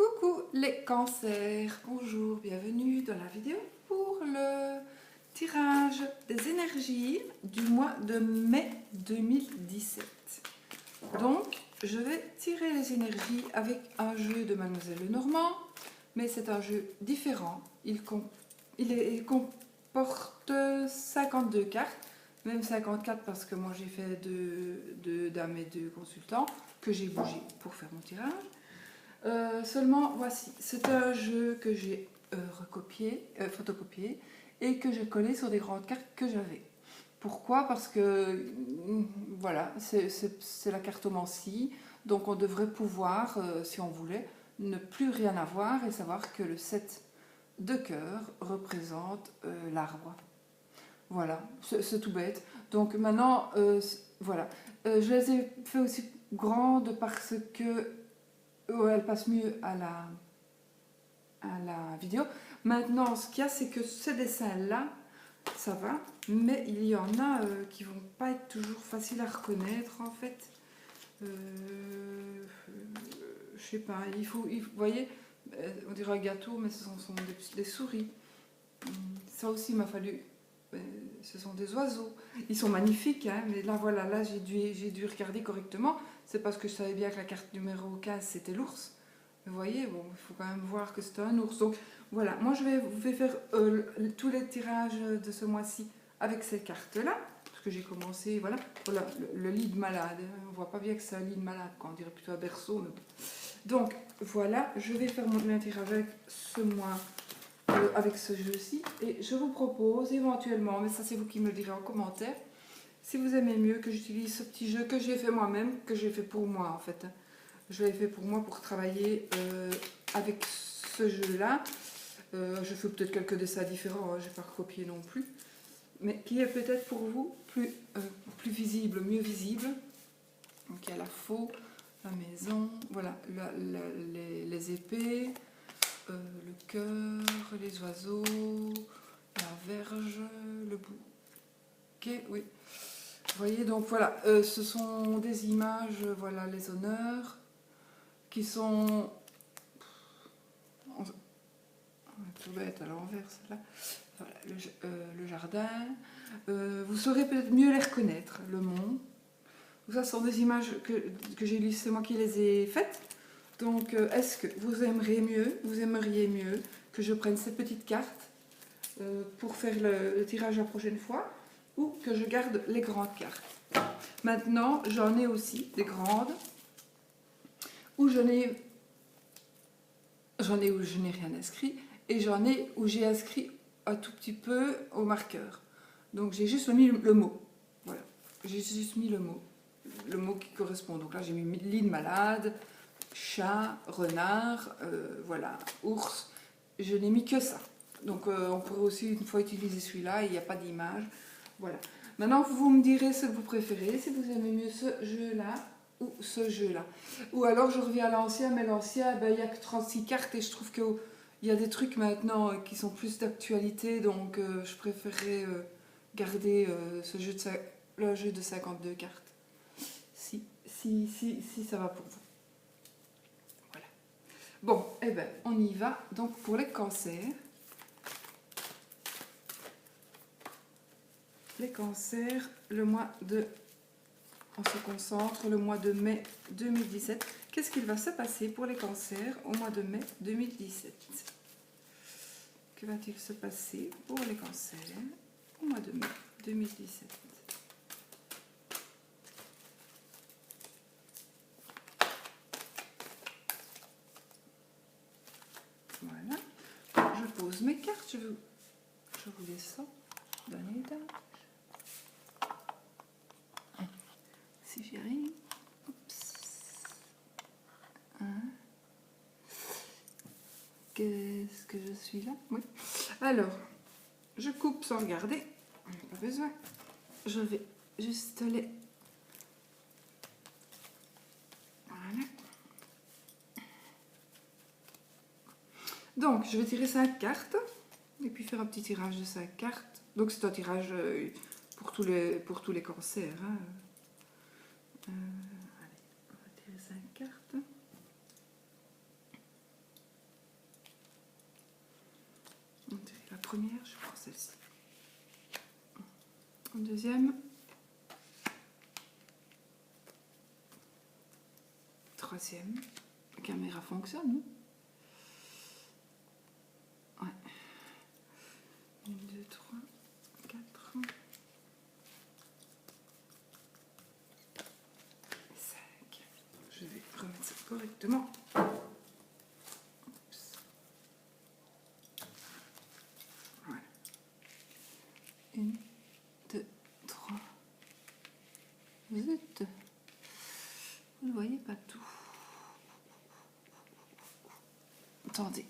Coucou les cancers, bonjour, bienvenue dans la vidéo pour le tirage des énergies du mois de mai 2017. Donc, je vais tirer les énergies avec un jeu de Mademoiselle Lenormand, mais c'est un jeu différent. Il comporte 52 cartes, même 54 parce que moi j'ai fait deux dames et deux consultants que j'ai bougé pour faire mon tirage. Seulement, voici, c'est un jeu que j'ai photocopié et que j'ai collé sur des grandes cartes que j'avais. Pourquoi? Parce que, voilà, c'est la cartomancie, donc on devrait pouvoir, si on voulait, ne plus rien avoir et savoir que le 7 de cœur représente l'arbre. Voilà, c'est tout bête. Donc maintenant, voilà, je les ai fait aussi grandes parce que elle passe mieux à la vidéo. Maintenant, ce qu'il y a, c'est que ce dessin-là, ça va, mais il y en a qui vont pas être toujours faciles à reconnaître, en fait. Je sais pas, vous voyez, on dirait un gâteau, mais ce sont des souris. Ça aussi, il m'a fallu... ce sont des oiseaux. Ils sont magnifiques, hein, mais là, voilà, là, j'ai dû regarder correctement. C'est parce que je savais bien que la carte numéro 15, c'était l'ours. Vous voyez, bon, il faut quand même voir que c'est un ours. Donc voilà, moi je vais faire tous les tirages de ce mois-ci avec ces cartes-là, parce que j'ai commencé, voilà, le lit de malade. On voit pas bien que c'est un lit de malade, quoi. On dirait plutôt un berceau. Mais bon. Donc voilà, je vais faire mon tirage avec ce mois, avec ce jeu-ci, et je vous propose éventuellement, mais ça c'est vous qui me le direz en commentaire, si vous aimez mieux que j'utilise ce petit jeu que j'ai fait moi-même, que j'ai fait pour moi en fait. Je l'ai fait pour moi pour travailler avec ce jeu-là. Je fais peut-être quelques dessins différents, hein, je n'ai pas recopié non plus. Mais qui est peut-être pour vous plus visible, mieux visible. Donc il y a la faux, la maison, voilà, les épées, le cœur, les oiseaux, la verge, le bouquet, oui. Vous voyez, donc voilà, ce sont des images, voilà, les honneurs, qui sont... tout va être à l'envers, celle-là. Voilà, le jardin. Vous saurez peut-être mieux les reconnaître, le mont. Ça sont des images que j'ai lues, c'est moi qui les ai faites. Donc, est-ce que vous aimeriez mieux que je prenne cette petite carte pour faire le tirage la prochaine fois, ou que je garde les grandes cartes? Maintenant, j'en ai aussi des grandes, où je n'ai où je n'ai rien inscrit, et j'en ai où j'ai inscrit un tout petit peu au marqueur. Donc j'ai juste mis le mot. Voilà, j'ai juste mis le mot qui correspond. Donc là j'ai mis lit de malade, chat, renard, voilà, ours. Je n'ai mis que ça. Donc on pourrait aussi une fois utiliser celui-là, il n'y a pas d'image. Voilà. Maintenant vous me direz ce que vous préférez, si vous aimez mieux ce jeu-là ou ce jeu-là. Ou alors je reviens à l'ancien, mais l'ancien, ben, il n'y a que 36 cartes et je trouve qu'il y a des trucs maintenant qui sont plus d'actualité, donc je préférerais garder le jeu de 52 cartes. Si ça va pour vous. Voilà. Bon, eh ben, on y va. Donc pour les cancers. Les cancers, le mois de... On se concentre, le mois de mai 2017. Qu'est-ce qu'il va se passer pour les cancers au mois de mai 2017? Que va-t-il se passer pour les cancers au mois de mai 2017? Voilà. Je pose mes cartes. Je vous laisse ça d'un étage. Si j'y arrive. Qu'est-ce que je suis là? Oui. Alors, je coupe sans regarder. Pas besoin. Je vais juste les... Voilà. Donc, je vais tirer 5 cartes. Et puis faire un petit tirage de 5 cartes. Donc, c'est un tirage pour tous les cancers. Hein. Allez, on va tirer 5 cartes. première, je prends celle-ci. Deuxième. Troisième. La caméra fonctionne. Ouais. 1, 2, 3, 4. 5. Je vais remettre ça correctement. Oups. Voilà. 1, 2, 3. Vous ne voyez pas tout. Attendez.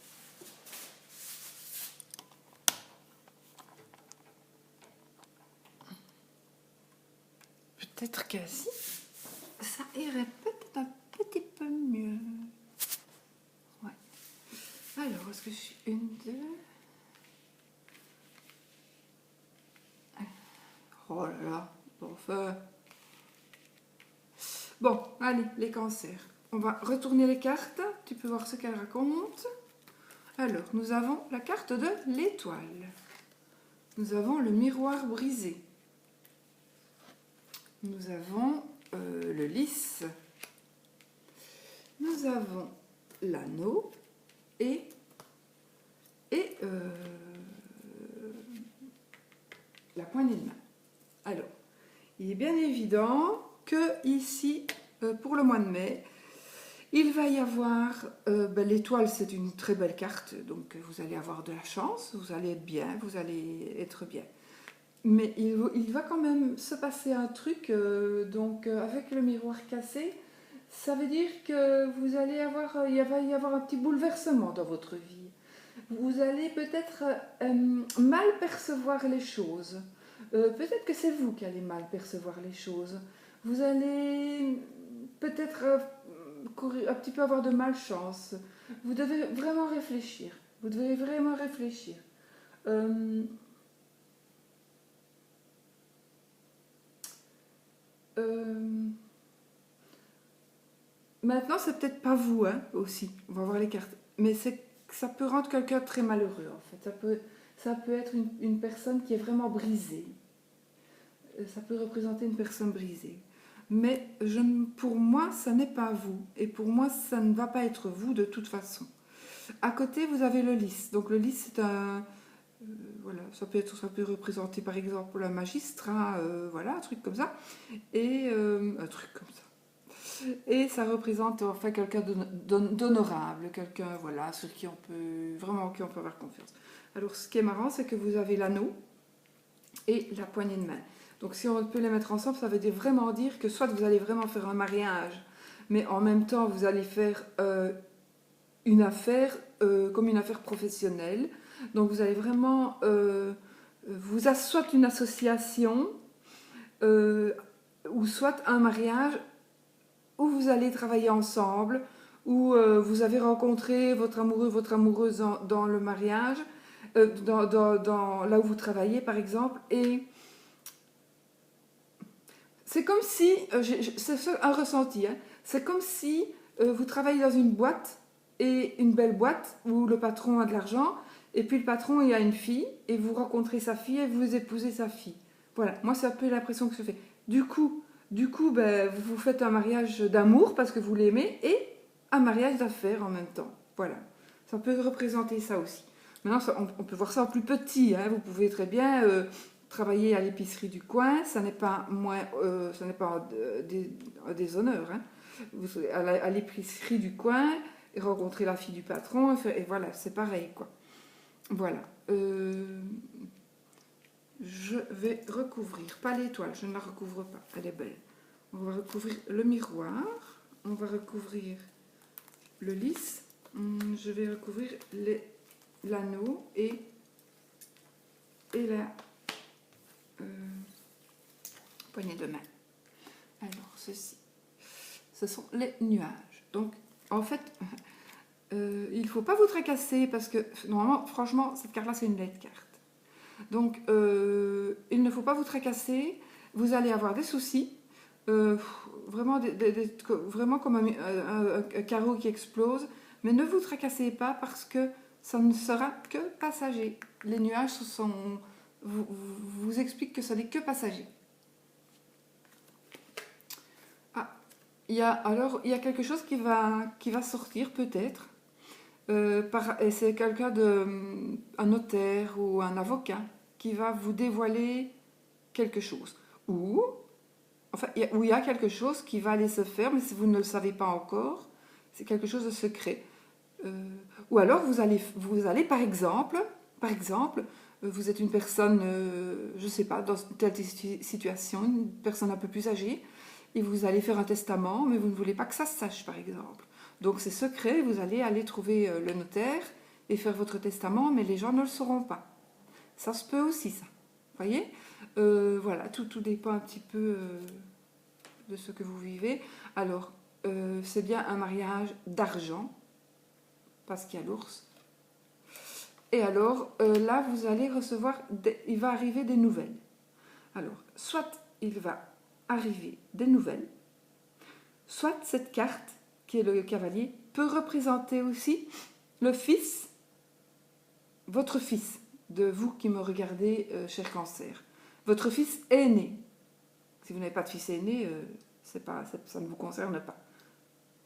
Peut-être quasi. Ça irait peut-être un petit peu mieux. Ouais. Alors, est-ce que je suis 1, 2. Oh là là. Bon, enfin. Bon, allez, les cancers. On va retourner les cartes. Tu peux voir ce qu'elles racontent. Alors, nous avons la carte de l'étoile. Nous avons le miroir brisé. Nous avons le lys. Nous avons l'anneau et la poignée de main. Alors, il est bien évident que ici, pour le mois de mai, il va y avoir, l'étoile, c'est une très belle carte, donc vous allez avoir de la chance, vous allez être bien, vous allez être bien. Mais il va quand même se passer un truc, avec le miroir cassé, ça veut dire que vous allez avoir, il va y avoir un petit bouleversement dans votre vie. Vous allez peut-être mal percevoir les choses. Peut-être que c'est vous qui allez mal percevoir les choses. Vous allez peut-être un petit peu avoir de malchance. Vous devez vraiment réfléchir. Vous devez vraiment réfléchir. Maintenant, c'est peut-être pas vous, hein, aussi. On va voir les cartes. Mais ça peut rendre quelqu'un très malheureux, en fait. Ça peut être une personne qui est vraiment brisée. Ça peut représenter une personne brisée. Mais pour moi, ça n'est pas vous. Et pour moi, ça ne va pas être vous de toute façon. À côté, vous avez le lys. Donc le lys, c'est un... voilà, ça peut représenter par exemple un magistrat, voilà, un truc comme ça. Et un truc comme ça. Et ça représente enfin quelqu'un d'honorable, quelqu'un voilà, sur qui on peut avoir confiance. Alors ce qui est marrant, c'est que vous avez l'anneau et la poignée de main. Donc si on peut les mettre ensemble, ça veut vraiment dire que soit vous allez vraiment faire un mariage, mais en même temps vous allez faire une affaire comme une affaire professionnelle. Donc vous allez vraiment soit une association ou soit un mariage où vous allez travailler ensemble, où vous avez rencontré votre amoureux, votre amoureuse dans le mariage, là où vous travaillez par exemple, et c'est comme si, c'est un ressenti, hein, c'est comme si vous travaillez dans une boîte, et une belle boîte où le patron a de l'argent, et puis le patron il a une fille, et vous rencontrez sa fille et vous épousez sa fille. Voilà, moi c'est un peu l'impression que je fais. Du coup, vous faites un mariage d'amour parce que vous l'aimez, et un mariage d'affaires en même temps. Voilà, ça peut représenter ça aussi. Maintenant, on peut voir ça en plus petit, hein. Vous pouvez très bien travailler à l'épicerie du coin, ça n'est pas un déshonneur, hein. À l'épicerie du coin, et rencontrer la fille du patron, et voilà, c'est pareil, quoi. Voilà. Je vais recouvrir, pas l'étoile, je ne la recouvre pas, elle est belle. On va recouvrir le miroir, on va recouvrir le lys, je vais recouvrir l'anneau et la poignée de main. Alors, ce sont les nuages. Donc, en fait, il ne faut pas vous tracasser parce que, normalement, franchement, cette carte-là, c'est une laide carte. Donc, il ne faut pas vous tracasser. Vous allez avoir des soucis. Vraiment comme un carreau qui explose. Mais ne vous tracassez pas parce que ça ne sera que passager. Les nuages vous expliquent que ça n'est que passager. Ah, il y a quelque chose qui va sortir peut-être. Et c'est quelqu'un un notaire ou un avocat qui va vous dévoiler quelque chose. Ou il y a quelque chose qui va aller se faire, mais si vous ne le savez pas encore, c'est quelque chose de secret. Ou alors vous allez par exemple, vous êtes une personne, je ne sais pas, dans telle situation, une personne un peu plus âgée, et vous allez faire un testament, mais vous ne voulez pas que ça se sache, par exemple. Donc c'est secret, vous allez aller trouver le notaire et faire votre testament, mais les gens ne le sauront pas. Ça se peut aussi, ça. Vous voyez, voilà, tout dépend un petit peu de ce que vous vivez. Alors, c'est bien un mariage d'argent, parce qu'il y a l'ours. Et alors, là, vous allez recevoir, il va arriver des nouvelles. Alors, soit il va arriver des nouvelles, soit cette carte, qui est le cavalier, peut représenter aussi le fils, votre fils, de vous qui me regardez, cher Cancer. Votre fils aîné. Si vous n'avez pas de fils aîné, ça ne vous concerne pas.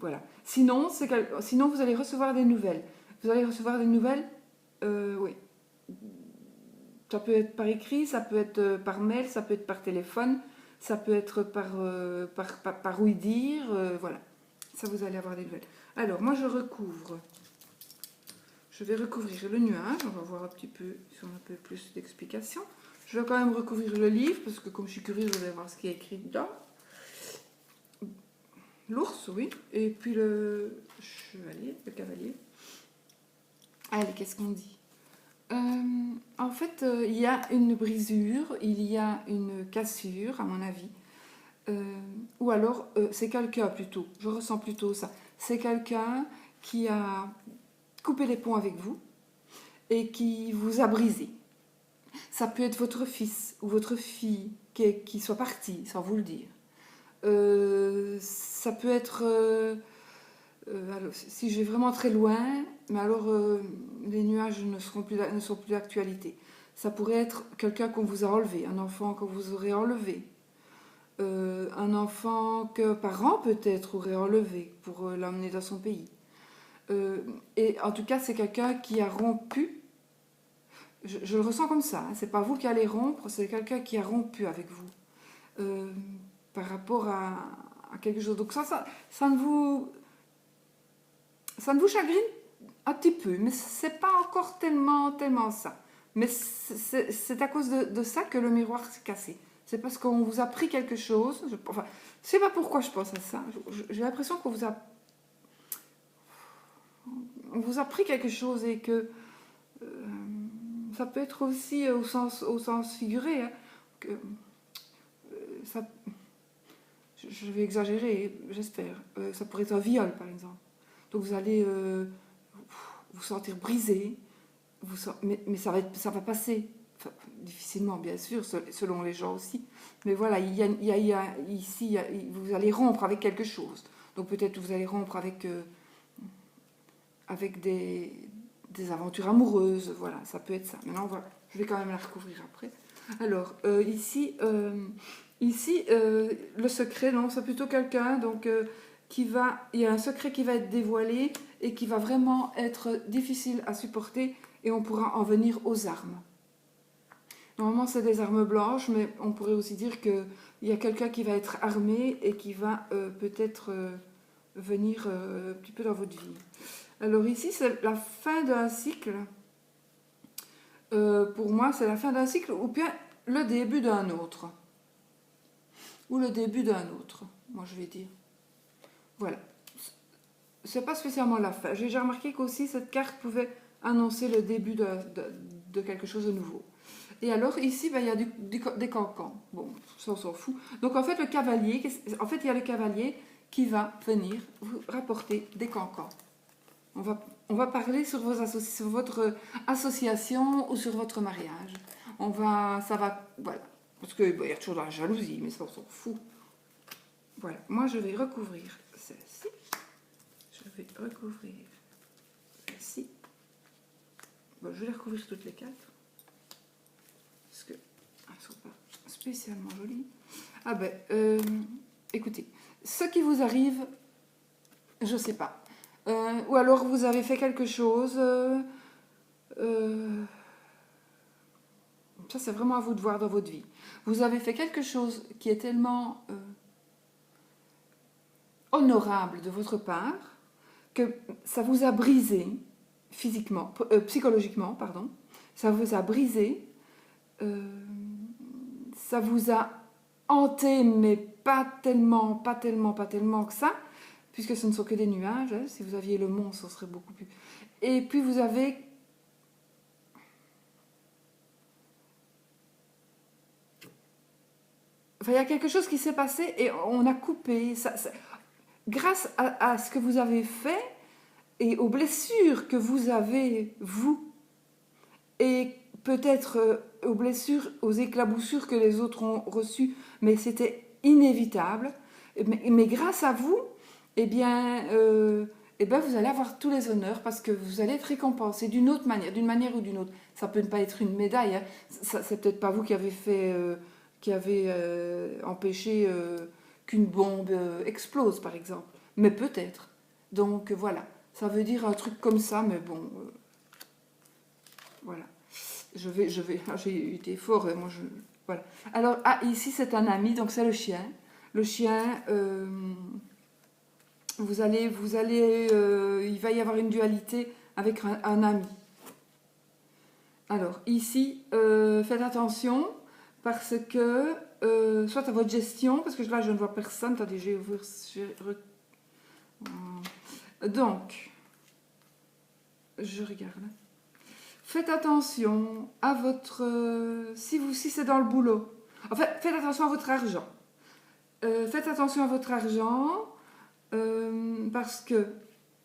Voilà. Sinon, vous allez recevoir des nouvelles. Vous allez recevoir des nouvelles, oui. Ça peut être par écrit, ça peut être par mail, ça peut être par téléphone, ça peut être par oui dire, voilà. Ça, vous allez avoir des nouvelles. Alors, moi, je vais recouvrir le nuage. On va voir un petit peu sur un peu plus d'explications. Je vais quand même recouvrir le livre, parce que comme je suis curieuse, je vais voir ce qui est écrit dedans. L'ours, oui. Et puis le chevalier, le cavalier. Allez, qu'est-ce qu'on dit ? En fait, il y a une brisure, il y a une cassure, à mon avis. Ou alors, c'est quelqu'un plutôt, je ressens plutôt ça. C'est quelqu'un qui a coupé les ponts avec vous et qui vous a brisé. Ça peut être votre fils ou votre fille qui soit parti sans vous le dire. Ça peut être... alors, si je vais vraiment très loin, mais alors les nuages ne sont plus d'actualité. Ça pourrait être quelqu'un qu'on vous a enlevé, un enfant que vous aurez enlevé. Un enfant que parents peut-être auraient enlevé pour l'emmener dans son pays. Et en tout cas, c'est quelqu'un qui a rompu. Je le ressens comme ça. Hein, c'est pas vous qui allez rompre, c'est quelqu'un qui a rompu avec vous par rapport à quelque chose. Donc ça ne vous chagrine un petit peu, mais c'est pas encore tellement ça. Mais c'est à cause de ça que le miroir s'est cassé. C'est parce qu'on vous a pris quelque chose. Je sais pas pourquoi je pense à ça. J'ai l'impression qu'on vous a pris quelque chose et que ça peut être aussi au sens figuré. Hein, que, ça, je vais exagérer, j'espère. Ça pourrait être un viol, par exemple. Donc vous allez vous sentir brisé, mais ça va passer. Enfin, difficilement, bien sûr, selon les gens aussi. Mais voilà, ici, vous allez rompre avec quelque chose. Donc peut-être vous allez rompre avec des aventures amoureuses. Voilà, ça peut être ça. Maintenant, voilà, je vais quand même la recouvrir après. Alors, ici, le secret, non, c'est plutôt quelqu'un donc, il y a un secret qui va être dévoilé et qui va vraiment être difficile à supporter et on pourra en venir aux armes. Normalement, c'est des armes blanches, mais on pourrait aussi dire qu'il y a quelqu'un qui va être armé et qui va peut-être venir un petit peu dans votre vie. Alors ici, c'est la fin d'un cycle. Pour moi, c'est la fin d'un cycle ou bien le début d'un autre. Ou le début d'un autre, moi je vais dire. Voilà. C'est pas spécialement la fin. J'ai déjà remarqué qu'aussi cette carte pouvait annoncer le début de quelque chose de nouveau. Et alors ici, il y a des cancans. Bon, ça on s'en fout. Donc en fait, il y a le cavalier qui va venir vous rapporter des cancans. On va parler sur votre association ou sur votre mariage. Voilà. Parce qu'il y a toujours de la jalousie, mais ça on s'en fout. Voilà, moi je vais recouvrir celle-ci. Je vais recouvrir celle-ci. Bon, je vais les recouvrir toutes les 4. Parce qu'elles ne sont pas spécialement jolies. Ah ben, écoutez, ce qui vous arrive, je ne sais pas. Ou alors vous avez fait quelque chose... ça, c'est vraiment à vous de voir dans votre vie. Vous avez fait quelque chose qui est tellement honorable de votre part que ça vous a brisé physiquement, psychologiquement, pardon. Ça vous a brisé, ça vous a hanté, mais pas tellement que ça, puisque ce ne sont que des nuages. Hein. Si vous aviez le mont, ce serait beaucoup plus... Et puis vous avez... Enfin, il y a quelque chose qui s'est passé et on a coupé. Grâce à ce que vous avez fait et aux blessures que vous avez, vous, et peut-être aux blessures, aux éclaboussures que les autres ont reçues, mais c'était inévitable. Mais grâce à vous, eh bien, vous allez avoir tous les honneurs parce que vous allez être récompensé d'une autre manière, d'une manière ou d'une autre. Ça peut ne pas être une médaille. Hein. C'est peut-être pas vous qui avez fait, qui avez empêché qu'une bombe explose, par exemple. Mais peut-être. Donc voilà. Ça veut dire un truc comme ça, mais bon. Voilà. J'ai été fort. Moi, voilà. Alors, ici, c'est un ami, donc c'est le chien. Le chien, il va y avoir une dualité avec un ami. Alors, ici, faites attention, parce que, soit à votre gestion, parce que là, je ne vois personne. Attendez, je vais ouvrir... Donc, je regarde. Faites attention à votre... si c'est dans le boulot. En fait, faites attention à votre argent. Faites attention à votre argent parce que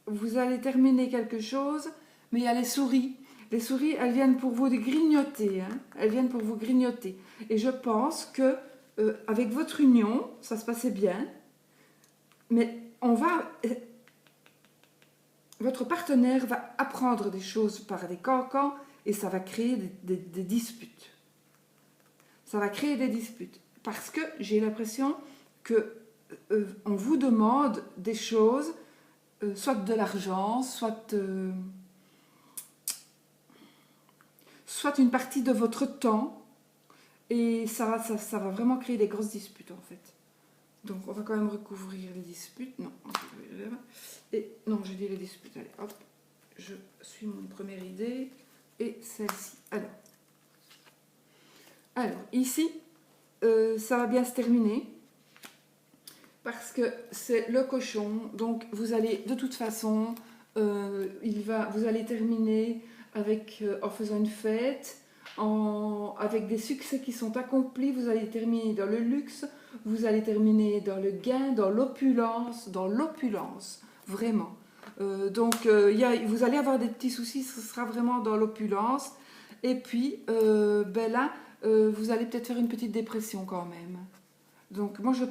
vous allez terminer quelque chose, mais il y a les souris. Les souris, elles viennent pour vous grignoter. Hein. Elles viennent pour vous grignoter. Et je pense que avec votre union, ça se passait bien, mais votre partenaire va apprendre des choses par des cancans et ça va créer des disputes. Ça va créer des disputes. Parce que j'ai l'impression que on vous demande des choses, soit de l'argent, soit une partie de votre temps, et ça va vraiment créer des grosses disputes en fait. Donc on va quand même recouvrir les disputes. Non, j'ai dit les disputes. Allez, hop, je suis mon première idée et celle-ci. Alors ici, ça va bien se terminer. Parce que c'est le cochon, donc vous allez de toute façon, vous allez terminer en faisant une fête, avec des succès qui sont accomplis, vous allez terminer dans le luxe, vous allez terminer dans le gain, dans l'opulence, vraiment. Donc vous allez avoir des petits soucis, ce sera vraiment dans l'opulence, et puis là, vous allez peut-être faire une petite dépression quand même. Donc moi je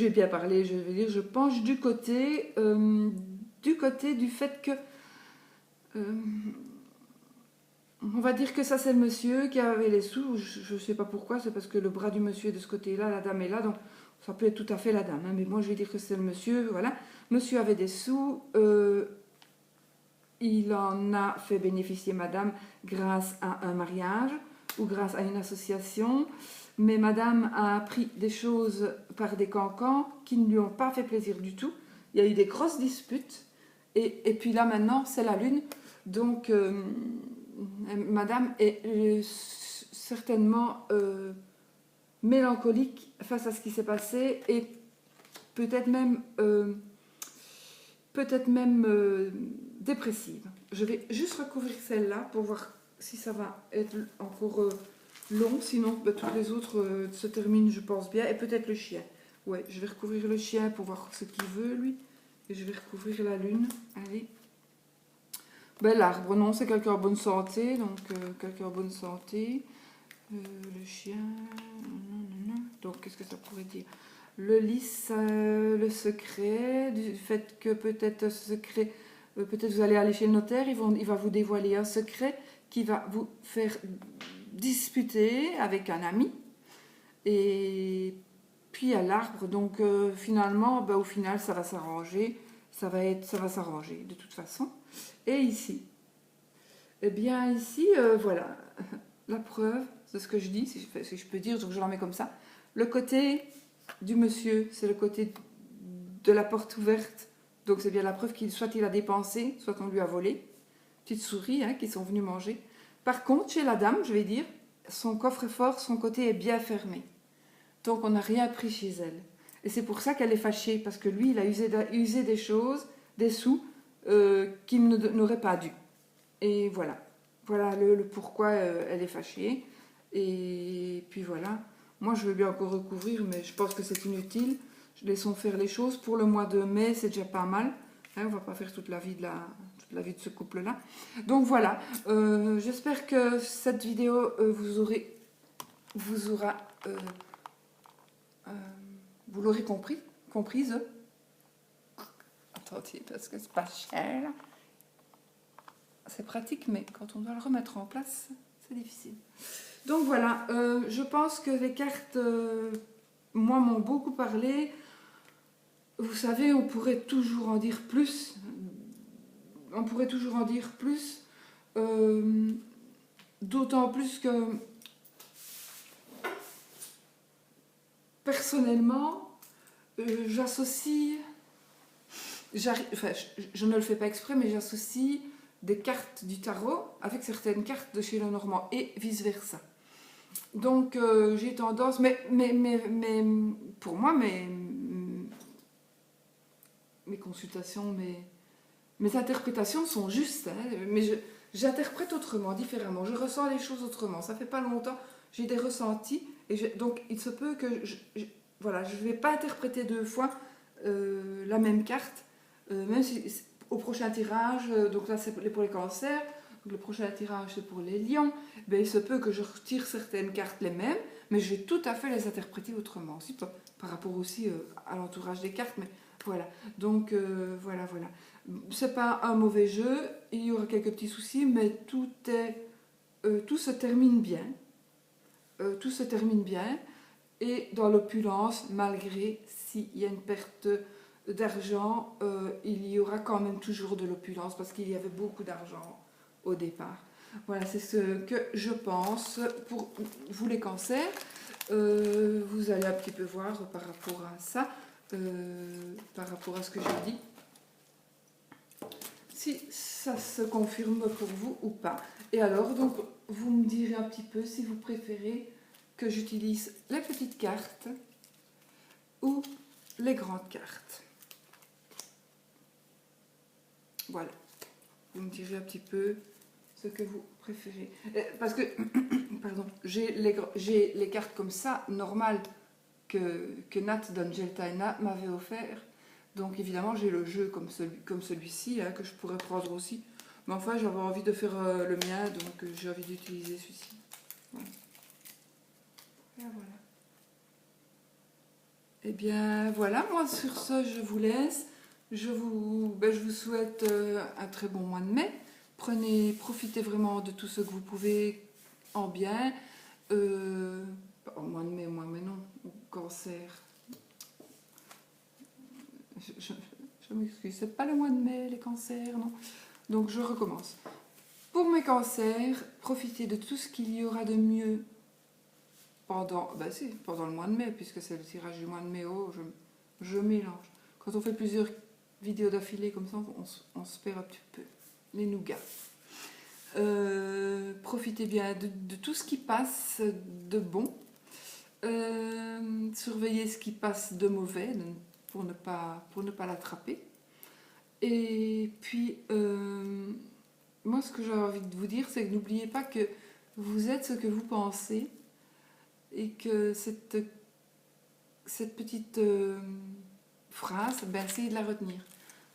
vais bien parler, je vais dire, je penche du côté du fait que on va dire que ça c'est le monsieur qui avait les sous, je ne sais pas pourquoi, c'est parce que le bras du monsieur est de ce côté-là, la dame est là, donc ça peut être tout à fait la dame, hein, mais moi je vais dire que c'est le monsieur, voilà. Monsieur avait des sous, il en a fait bénéficier madame grâce à un mariage ou grâce à une association, mais madame a appris des choses par des cancans qui ne lui ont pas fait plaisir du tout. Il y a eu des grosses disputes, et puis là maintenant c'est la lune, donc madame est certainement mélancolique face à ce qui s'est passé, et peut-être même dépressive. Je vais juste recouvrir celle-là pour voir si ça va être encore long, sinon toutes les autres se terminent, je pense bien, et peut-être le chien. Ouais, je vais recouvrir le chien pour voir ce qu'il veut, lui, et je vais recouvrir la lune. Allez. L'arbre, non, c'est quelqu'un en bonne santé, donc quelqu'un en bonne santé. Le chien, donc qu'est-ce que ça pourrait dire? le lys, le secret, du fait que peut-être ce secret, peut-être vous allez aller chez le notaire, il va vous dévoiler un secret qui va vous faire disputer avec un ami. Et puis à l'arbre, donc finalement, ben, au final, ça va s'arranger, ça va s'arranger de toute façon. Et ici, eh bien ici, voilà, la preuve de ce que je dis, si je peux dire, donc je l'en mets comme ça. Le côté du monsieur, c'est le côté de la porte ouverte, donc c'est bien la preuve qu'il soit il a dépensé, soit on lui a volé. Petites souris hein, qui sont venues manger. Par contre, chez la dame, je vais dire, son coffre-fort, son côté est bien fermé. Donc on n'a rien pris chez elle. Et c'est pour ça qu'elle est fâchée, parce que lui, il a usé des choses, des sous, qu'il n'aurait pas dû. Et voilà. Voilà le pourquoi elle est fâchée. Et puis voilà. Moi, je veux bien encore recouvrir, mais je pense que c'est inutile. Laissons faire les choses. Pour le mois de mai, c'est déjà pas mal. Hein, on ne va pas faire toute la vie de ce couple-là. Donc voilà. J'espère que cette vidéo vous l'aurez comprise. Attendez, parce que c'est pas cher. C'est pratique, mais quand on doit le remettre en place, c'est difficile. Donc voilà, je pense que les cartes, moi, m'ont beaucoup parlé. Vous savez, on pourrait toujours en dire plus. On pourrait toujours en dire plus. D'autant plus que, personnellement, j'associe... Enfin, je ne le fais pas exprès, mais j'associe des cartes du tarot avec certaines cartes de chez Lenormand et vice-versa. Donc j'ai tendance, mais pour moi, mes consultations, mes interprétations sont justes, hein, mais j'interprète autrement, différemment, je ressens les choses autrement. Ça fait pas longtemps, j'ai des ressentis, et donc il se peut que voilà, je ne vais pas interpréter deux fois la même carte, même si au prochain tirage, donc là c'est pour les cancers, le prochain tirage c'est pour les lions, ben, il se peut que je retire certaines cartes les mêmes, mais je vais tout à fait les interpréter autrement aussi, par rapport aussi à l'entourage des cartes, mais voilà. Donc voilà. C'est pas un mauvais jeu, il y aura quelques petits soucis, mais tout se termine bien. Tout se termine bien, et dans l'opulence, malgré s'il y a une perte d'argent, il y aura quand même toujours de l'opulence parce qu'il y avait beaucoup d'argent au départ. Voilà, c'est ce que je pense pour vous les cancers. Vous allez un petit peu voir par rapport à ça, par rapport à ce que j'ai dit, si ça se confirme pour vous ou pas. Et alors, donc, vous me direz un petit peu si vous préférez que j'utilise les petites cartes ou les grandes cartes. Voilà. Vous me direz un petit peu ce que vous préférez. Parce que, pardon, j'ai les cartes comme ça, normales, que Nat d'Angeltaina m'avait offert. Donc évidemment, j'ai le jeu comme celui-ci, hein, que je pourrais prendre aussi. Mais enfin, j'avais envie de faire le mien, donc j'ai envie d'utiliser celui-ci. Voilà. Et voilà. Eh bien, voilà, moi sur ce, je vous laisse. Je vous souhaite un très bon mois de mai. Profitez vraiment de tout ce que vous pouvez en bien. Au mois de mai, non, au cancer. Je m'excuse, c'est pas le mois de mai, les cancers, non. Donc je recommence. Pour mes cancers, profitez de tout ce qu'il y aura de mieux pendant le mois de mai, puisque c'est le tirage du mois de mai. Oh, je mélange. Quand on fait plusieurs vidéos d'affilée comme ça, on se perd un petit peu. Les nougats. Profitez bien de tout ce qui passe de bon. Surveillez ce qui passe de mauvais pour ne pas l'attraper. Et puis, moi, ce que j'ai envie de vous dire, c'est que n'oubliez pas que vous êtes ce que vous pensez et que cette petite phrase, essayez de la retenir.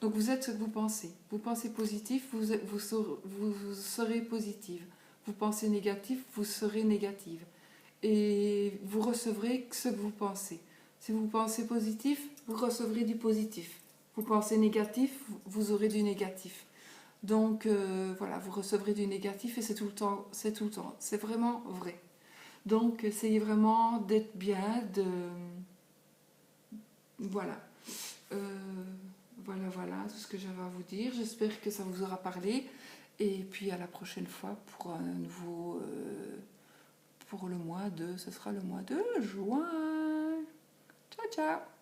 Donc, vous êtes ce que vous pensez. Vous pensez positif, vous serez positive. Vous pensez négatif, vous serez négative. Et vous recevrez ce que vous pensez. Si vous pensez positif, vous recevrez du positif. Vous pensez négatif, vous aurez du négatif. Donc voilà, vous recevrez du négatif et c'est tout le temps, c'est tout le temps. C'est vraiment vrai. Donc essayez vraiment d'être bien, de... Voilà. Voilà, tout ce que j'avais à vous dire. J'espère que ça vous aura parlé. Et puis à la prochaine fois pour un nouveau... pour le mois de... Ce sera le mois de juin. Ciao, ciao!